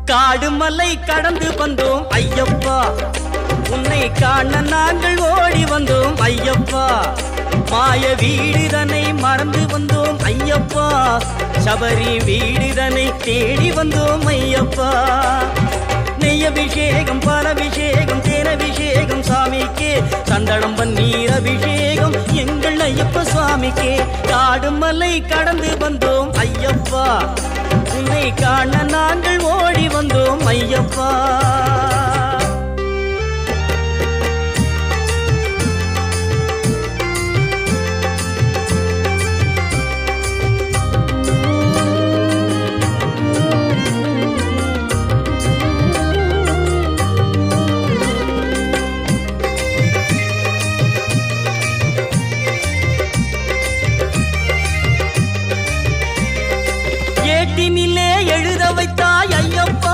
காடு மலை கடந்து வந்தோம் ஐயப்பா, உன்னை காண நாங்கள் ஓடி வந்தோம் ஐயப்பா. மாய வீடுதனை மறந்து வந்தோம் ஐயப்பா, சபரி வீடுதனை தேடி வந்தோம் ஐயப்பா. நெய்யபிஷேகம் பாலபிஷேகம் தேனபிஷேகம் சாமிக்கே, சந்தனம் பன்னீர் அபிஷேகம் எங்கள் ஐயப்ப சுவாமிக்கே. காடு மலை கடந்து வந்தோம் ஐயப்பா, உன்னை காண நாங்கள் ஓடி